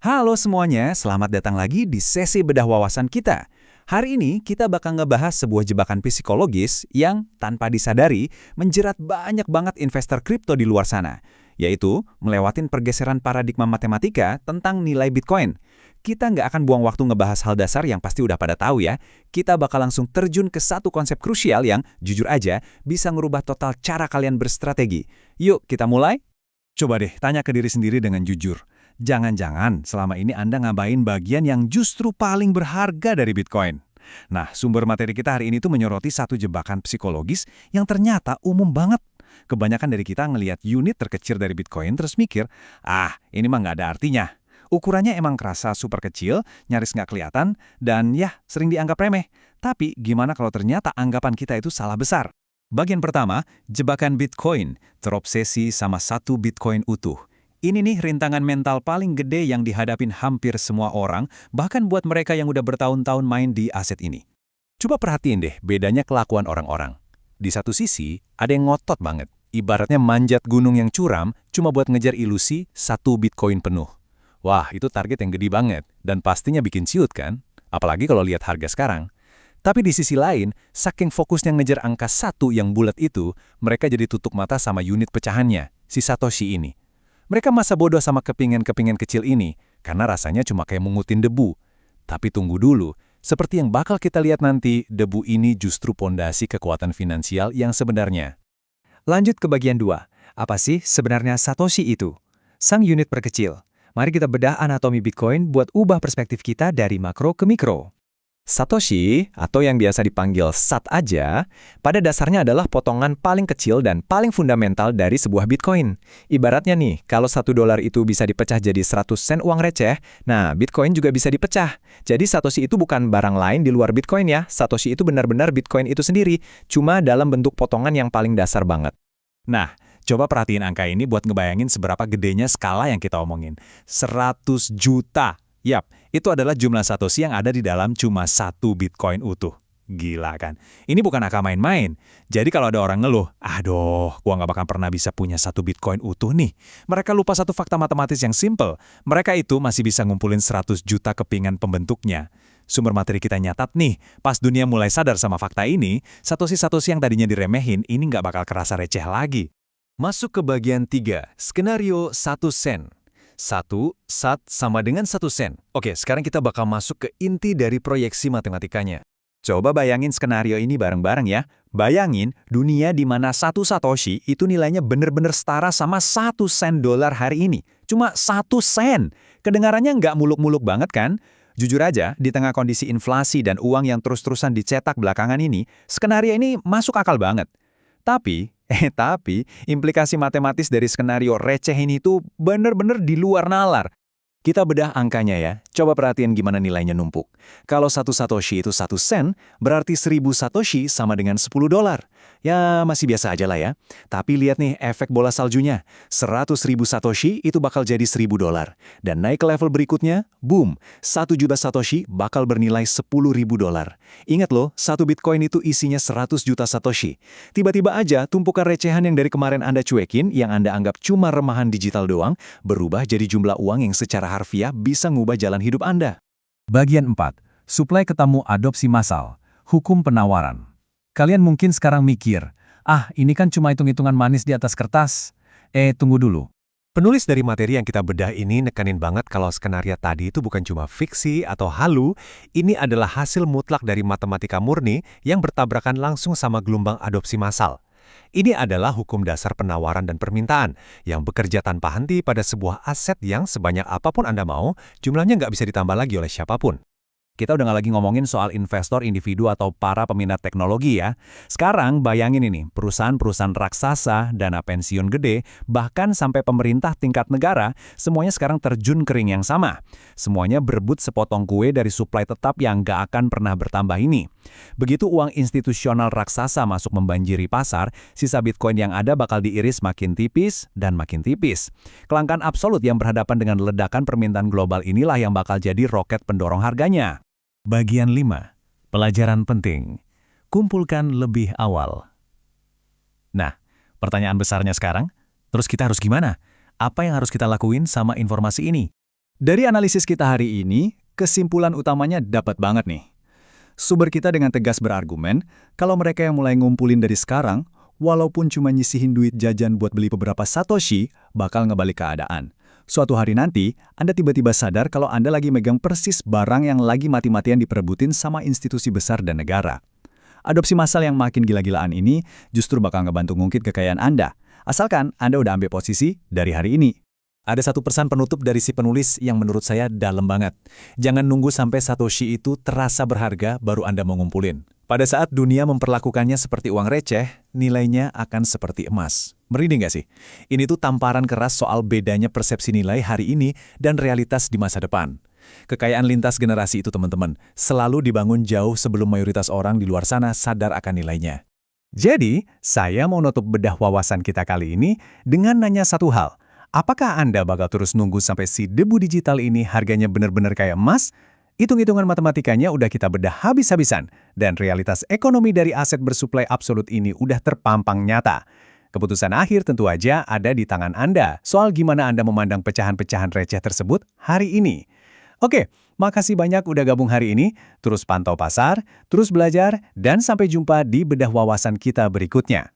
Halo semuanya, selamat datang lagi di sesi bedah wawasan kita. Hari ini kita bakal ngebahas sebuah jebakan psikologis yang tanpa disadari menjerat banyak banget investor kripto di luar sana, yaitu melewatin pergeseran paradigma matematika tentang nilai Bitcoin. Kita nggak akan buang waktu ngebahas hal dasar yang pasti udah pada tahu ya. Kita bakal langsung terjun ke satu konsep krusial yang, jujur aja, bisa ngerubah total cara kalian berstrategi. Yuk, kita mulai? Coba deh, tanya ke diri sendiri dengan jujur. Jangan-jangan selama ini Anda ngabain bagian yang justru paling berharga dari Bitcoin. Nah, sumber materi kita hari ini tuh menyoroti satu jebakan psikologis yang ternyata umum banget. Kebanyakan dari kita ngelihat unit terkecil dari Bitcoin terus mikir, ini mah nggak ada artinya. Ukurannya emang kerasa super kecil, nyaris nggak kelihatan, dan ya, sering dianggap remeh. Tapi gimana kalau ternyata anggapan kita itu salah besar? Bagian pertama, jebakan Bitcoin, terobsesi sama satu Bitcoin utuh. Ini nih rintangan mental paling gede yang dihadapin hampir semua orang, bahkan buat mereka yang udah bertahun-tahun main di aset ini. Coba perhatiin deh bedanya kelakuan orang-orang. Di satu sisi, ada yang ngotot banget. Ibaratnya manjat gunung yang curam cuma buat ngejar ilusi satu Bitcoin penuh. Wah, itu target yang gede banget, dan pastinya bikin ciut kan? Apalagi kalau lihat harga sekarang. Tapi di sisi lain, saking fokusnya ngejar angka satu yang bulat itu, mereka jadi tutup mata sama unit pecahannya, si Satoshi ini. Mereka masa bodoh sama kepingin-kepingin kecil ini, karena rasanya cuma kayak mengutin debu. Tapi tunggu dulu, seperti yang bakal kita lihat nanti, debu ini justru pondasi kekuatan finansial yang sebenarnya. Lanjut ke bagian 2. Apa sih sebenarnya Satoshi itu? Sang unit perkecil. Mari kita bedah anatomi Bitcoin buat ubah perspektif kita dari makro ke mikro. Satoshi, atau yang biasa dipanggil SAT aja, pada dasarnya adalah potongan paling kecil dan paling fundamental dari sebuah Bitcoin. Ibaratnya nih, kalau $1 itu bisa dipecah jadi 100 sen uang receh, nah Bitcoin juga bisa dipecah. Jadi Satoshi itu bukan barang lain di luar Bitcoin ya, Satoshi itu benar-benar Bitcoin itu sendiri, cuma dalam bentuk potongan yang paling dasar banget. Nah, coba perhatiin angka ini buat ngebayangin seberapa gedenya skala yang kita omongin. 100 juta. Yap, itu adalah jumlah Satoshi yang ada di dalam cuma satu Bitcoin utuh. Gila kan? Ini bukan angka main-main. Jadi kalau ada orang ngeluh, gua nggak bakal pernah bisa punya satu Bitcoin utuh nih. Mereka lupa satu fakta matematis yang simple. Mereka itu masih bisa ngumpulin 100 juta kepingan pembentuknya. Sumber materi kita nyatat nih, pas dunia mulai sadar sama fakta ini, Satoshi-Satoshi yang tadinya diremehin ini nggak bakal kerasa receh lagi. Masuk ke bagian 3, skenario 1 sen. 1 SAT sama dengan 1 sen. Oke, sekarang kita bakal masuk ke inti dari proyeksi matematikanya. Coba bayangin skenario ini bareng-bareng ya. Bayangin dunia di mana satu Satoshi itu nilainya bener-bener setara sama 1 sen dolar hari ini. Cuma 1 sen. Kedengarannya nggak muluk-muluk banget kan? Jujur aja, di tengah kondisi inflasi dan uang yang terus-terusan dicetak belakangan ini, skenario ini masuk akal banget. Tapi implikasi matematis dari skenario receh ini tuh bener-bener di luar nalar. Kita bedah angkanya ya, coba perhatiin gimana nilainya numpuk. Kalau satu Satoshi itu 1 sen, berarti 1000 Satoshi sama dengan $10. Ya, masih biasa aja lah ya. Tapi lihat nih efek bola saljunya. 100.000 Satoshi itu bakal jadi $1000. Dan naik ke level berikutnya, boom, 1 juta Satoshi bakal bernilai $10.000. Ingat loh, satu Bitcoin itu isinya 100 juta Satoshi. Tiba-tiba aja tumpukan recehan yang dari kemarin Anda cuekin, yang Anda anggap cuma remahan digital doang, berubah jadi jumlah uang yang secara harfiah bisa ngubah jalan hidup Anda. Bagian 4. Suplai ketemu adopsi massal. Hukum penawaran. Kalian mungkin sekarang mikir, ini kan cuma hitung-hitungan manis di atas kertas. Tunggu dulu. Penulis dari materi yang kita bedah ini nekanin banget kalau skenario tadi itu bukan cuma fiksi atau halu, ini adalah hasil mutlak dari matematika murni yang bertabrakan langsung sama gelombang adopsi massal. Ini adalah hukum dasar penawaran dan permintaan yang bekerja tanpa henti pada sebuah aset yang sebanyak apapun Anda mau, jumlahnya nggak bisa ditambah lagi oleh siapapun. Kita udah nggak lagi ngomongin soal investor individu atau para peminat teknologi ya. Sekarang bayangin ini, perusahaan-perusahaan raksasa, dana pensiun gede, bahkan sampai pemerintah tingkat negara, semuanya sekarang terjun ke ring yang sama. Semuanya berebut sepotong kue dari suplai tetap yang nggak akan pernah bertambah ini. Begitu uang institusional raksasa masuk membanjiri pasar, sisa Bitcoin yang ada bakal diiris makin tipis dan makin tipis. Kelangkaan absolut yang berhadapan dengan ledakan permintaan global inilah yang bakal jadi roket pendorong harganya. Bagian 5. Pelajaran penting. Kumpulkan lebih awal. Nah, pertanyaan besarnya sekarang, terus kita harus gimana? Apa yang harus kita lakuin sama informasi ini? Dari analisis kita hari ini, kesimpulan utamanya dapat banget nih. Sumber kita dengan tegas berargumen, kalau mereka yang mulai ngumpulin dari sekarang, walaupun cuma nyisihin duit jajan buat beli beberapa satoshi, bakal ngebalik keadaan. Suatu hari nanti, Anda tiba-tiba sadar kalau Anda lagi megang persis barang yang lagi mati-matian diperebutin sama institusi besar dan negara. Adopsi massal yang makin gila-gilaan ini justru bakal ngebantu ngungkit kekayaan Anda, asalkan Anda udah ambil posisi dari hari ini. Ada satu pesan penutup dari si penulis yang menurut saya dalam banget. Jangan nunggu sampai satoshi itu terasa berharga baru Anda mau ngumpulin. Pada saat dunia memperlakukannya seperti uang receh, nilainya akan seperti emas. Merinding nggak sih? Ini tuh tamparan keras soal bedanya persepsi nilai hari ini dan realitas di masa depan. Kekayaan lintas generasi itu teman-teman, selalu dibangun jauh sebelum mayoritas orang di luar sana sadar akan nilainya. Jadi, saya mau nutup bedah wawasan kita kali ini dengan nanya satu hal. Apakah Anda bakal terus nunggu sampai si debu digital ini harganya benar-benar kayak emas? Hitung-hitungan matematikanya udah kita bedah habis-habisan, dan realitas ekonomi dari aset bersuplai absolut ini udah terpampang nyata. Keputusan akhir tentu aja ada di tangan Anda soal gimana Anda memandang pecahan-pecahan receh tersebut hari ini. Oke, makasih banyak udah gabung hari ini. Terus pantau pasar, terus belajar, dan sampai jumpa di bedah wawasan kita berikutnya.